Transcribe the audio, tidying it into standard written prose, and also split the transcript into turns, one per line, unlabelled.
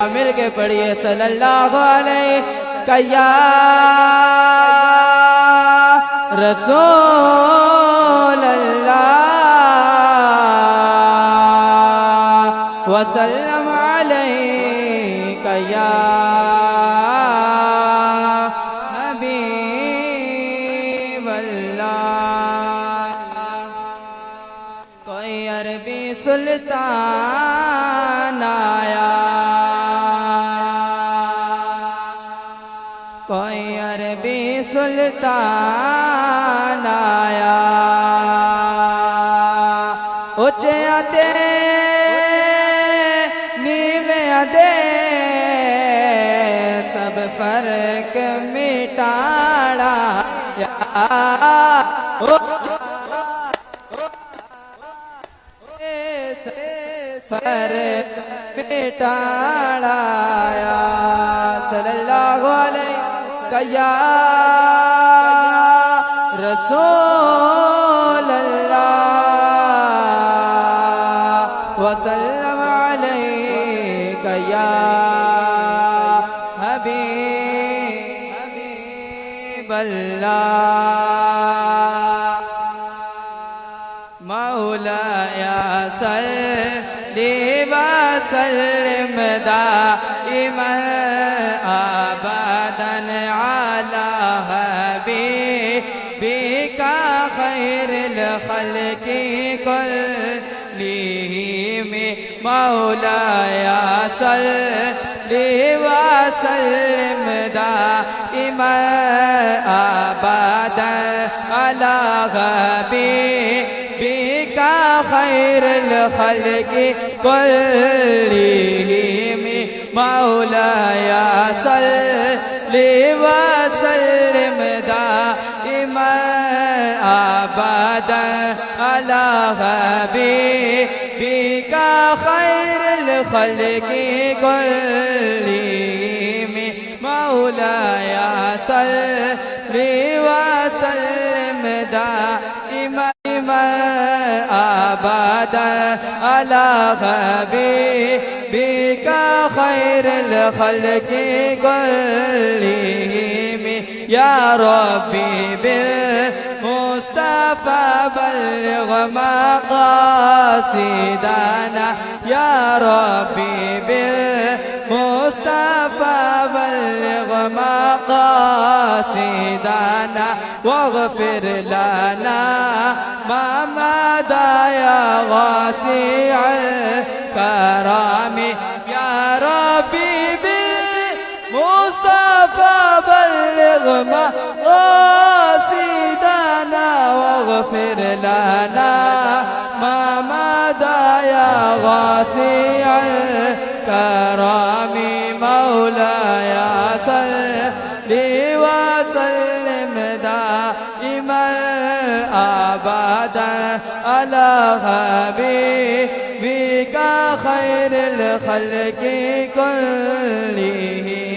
مل کے پڑھیے صلی اللہ علیہ یا رسول اللہ وسلم علیک یا حبیب اللہ۔ کوئی عربی سلطان آیا، کوئی عربی سلطان آیا، اونچے آتے نیوے آتے سب فرق مٹاڑا فرق مٹاڑا صلی اللہ علیہ یا رسول اللہ وسلم علیک یا حبیب اللہ۔ مولاي صلی وسلم دائما ابدا على حبيبك خير الخلق كلهم مولاي صلی وسلم دائما ابدا على حبيبك خير الخلق كلهم مولاي صلی وسلم دائما ابدا على حبيبك خير الخلق كلهم مولاي صلی وسلم دائما ابدا على حبيبك خير الخلق كلهم يا ربي بالمصطفى بلغ مقاصدنا يا ربي بالمصطفى بلغ مقاصدنا واغفر لنا ما مضى يا واسع الكرم يا ربي بالمصطفى بلغ مقاصدنا واغفر لنا ما مضى يا واسع الكرم مولاي صلي وسلم دائما ابدا على حبيبك خير الخلق كلهم